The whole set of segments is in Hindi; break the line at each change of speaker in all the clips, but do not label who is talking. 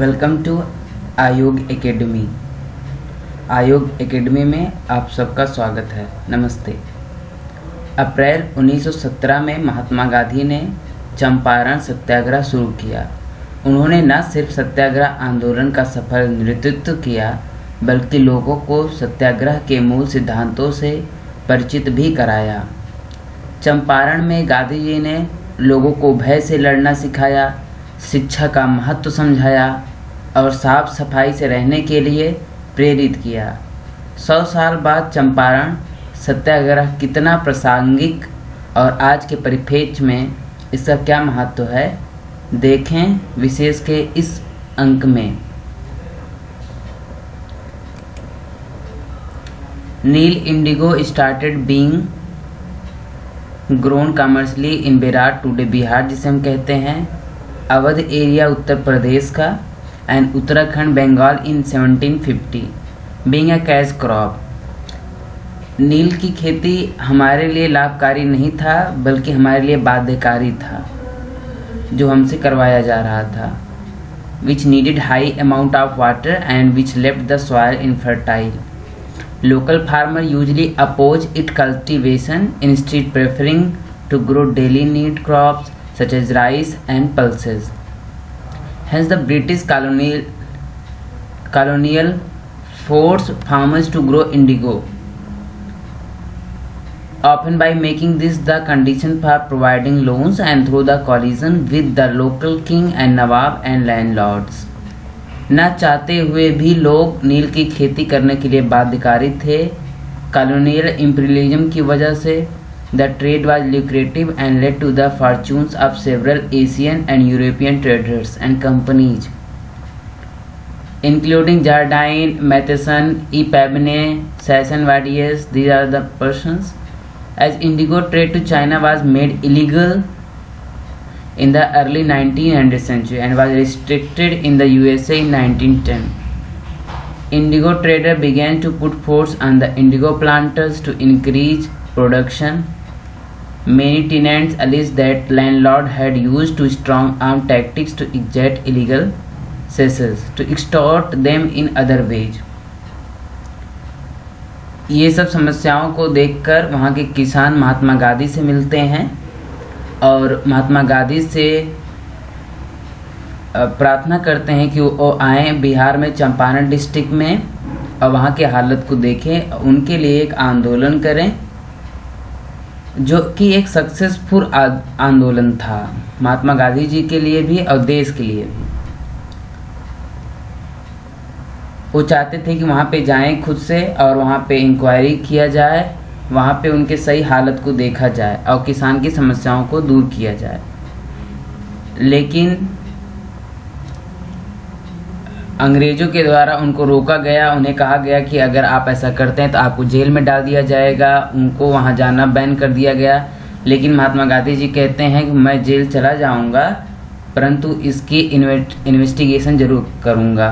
वेलकम टू आयोग एकेडमी। आयोग एकेडमी में आप सबका स्वागत है। नमस्ते। अप्रैल 1917 में महात्मा गांधी ने चंपारण सत्याग्रह शुरू किया। उन्होंने न सिर्फ सत्याग्रह आंदोलन का सफल नेतृत्व किया, बल्कि लोगों को सत्याग्रह के मूल सिद्धांतों से परिचित भी कराया। चंपारण में गांधी जी ने लोगों को भय से लड़ना सिखाया, शिक्षा का महत्व समझाया और साफ सफाई से रहने के लिए प्रेरित किया। 100 साल बाद चंपारण सत्याग्रह कितना प्रासंगिक और आज के परिप्रेक्ष्य में इसका क्या महत्व है, देखें विशेष के इस अंक में। नील indigo started being grown commercially in Berar today Bihar, जिसे हम कहते हैं अवध एरिया उत्तर प्रदेश का, and Uttarakhand Bengal in 1750 being a cash crop. नील की खेती हमारे लिए लाभकारी नहीं था, बल्कि हमारे लिए बाध्यकारी था, जो हमसे करवाया जा रहा था, which needed high amount of water and which left the soil infertile. Local farmers usually oppose its cultivation, instead preferring to grow daily need crops such as rice and pulses. Hence, the British colonial forced farmers to grow indigo, often by making this the condition for providing loans and through the collision with the local king and nawab and landlords. न चाहते हुए भी लोग नील की खेती करने के लिए बाध्यकारी थे। कॉलोनियल इंपीरियलिज्म की वजह से the trade was lucrative and led to the fortunes of several Asian and European traders and companies, including Jardine, Matheson, E. Pabne, Sasson-Vadies. These are the persons. As indigo trade to China was made illegal in the early 1900th century and was restricted in the USA in 1910. Indigo trader began to put force on the indigo planters to increase production. Many tenants alleged that landlord had used to strong arm tactics to exact illegal cesses to extort them in other ways. ये सब समस्याओं को देखकर वहाँ के किसान महात्मा गांधी से मिलते हैं और महात्मा गांधी से प्रार्थना करते हैं कि वो आएँ बिहार में चंपारण डिस्ट्रिक्ट में और वहाँ के हालत को देखें, उनके लिए एक आंदोलन करें, जो कि एक सक्सेसफुल आंदोलन था महात्मा गांधी जी के लिए भी और देश के लिए भी। वो चाहते थे कि वहाँ पे जाएं खुद से और वहाँ पे इंक्वायरी किया जाए, वहाँ पे उनके सही हालत को देखा जाए और किसान की समस्याओं को दूर किया जाए। लेकिन अंग्रेजों के द्वारा उनको रोका गया। उन्हें कहा गया कि अगर आप ऐसा करते हैं तो आपको जेल में डाल दिया जाएगा। उनको वहाँ जाना बैन कर दिया गया। लेकिन महात्मा गांधी जी कहते हैं कि मैं जेल चला जाऊँगा, परंतु इसकी इन्वेस्टिगेशन जरूर करूँगा।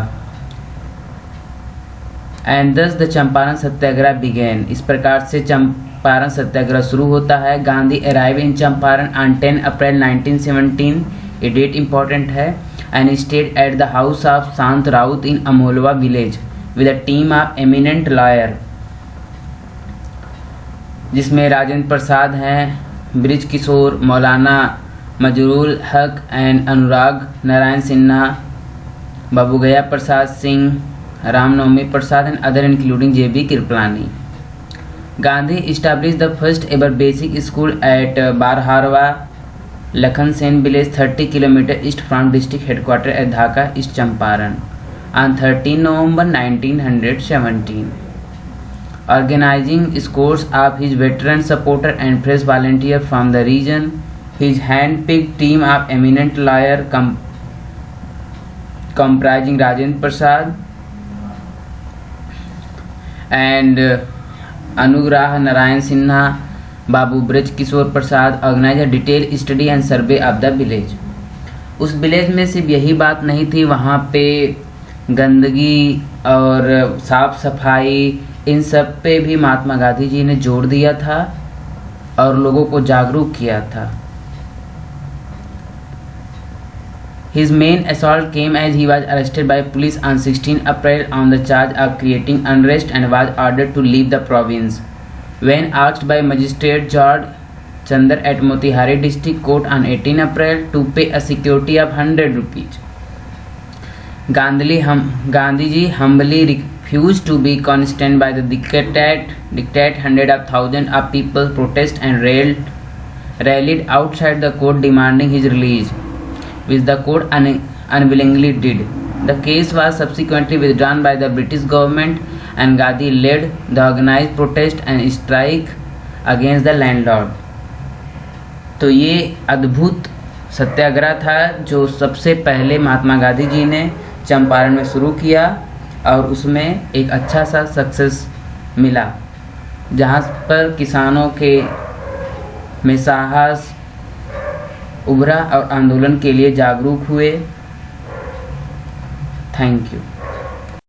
एंड दस द चंपारण सत्याग्रह बिगेन। इस प्रकार से चंपारण सत्याग्रह शुरू होता है। Gandhi arrive in Champaran on 10 April 1917। ये डेट इंपॉर्टेंट है। And stayed at the house of Shant Raut in Amolwa village with a team of eminent lawyer, जिसमें राजेंद्र प्रसाद हैं, Brij Kishore, Maulana Mazharul Haq and Anurag Narayan Sinha, Babu Gaya Prasad Singh, Ramnavami Prasad and other including J.B. Kirpalani. Gandhi established the first ever basic school at Barharwa, Lakhan Sen village 30 km east from district headquarters at Dhaka, East Champaran on 13 November 1917. Organizing scores of his veteran supporter and fresh volunteer from the region, his hand-picked team of eminent lawyer comprising Rajendra Prasad and Anugrah Narayan Sinha, Babu Braj Kishore Prasad organize a detail study and survey of the village. उस विलेज में सिर्फ यही बात नहीं थी, वहाँ पे गंदगी और साफ सफाई, इन सब पे भी महात्मा गांधी जी ने जोर दिया था और लोगों को जागरूक किया था। His main assault came as he was arrested by police on 16 April on the charge of creating unrest and was ordered to leave the province. When asked by Magistrate George Chandar at Motihari District Court on 18 April to pay a security of 100 rupees, Gandhiji humbly refused to be constrained by the dictate. Hundreds of thousands of people protested and rallied outside the court demanding his release, which the court unwillingly did. The case was subsequently withdrawn by the British government and Gandhi led the organized protest and strike against the landlord. तो ये अद्भुत सत्याग्रह था जो सबसे पहले महात्मा गांधी जी ने चंपारण में शुरू किया और उसमें एक अच्छा सा सक्सेस मिला, जहाँ पर किसानों के में साहस उभरा और आंदोलन के लिए जागरूक हुए। Thank you.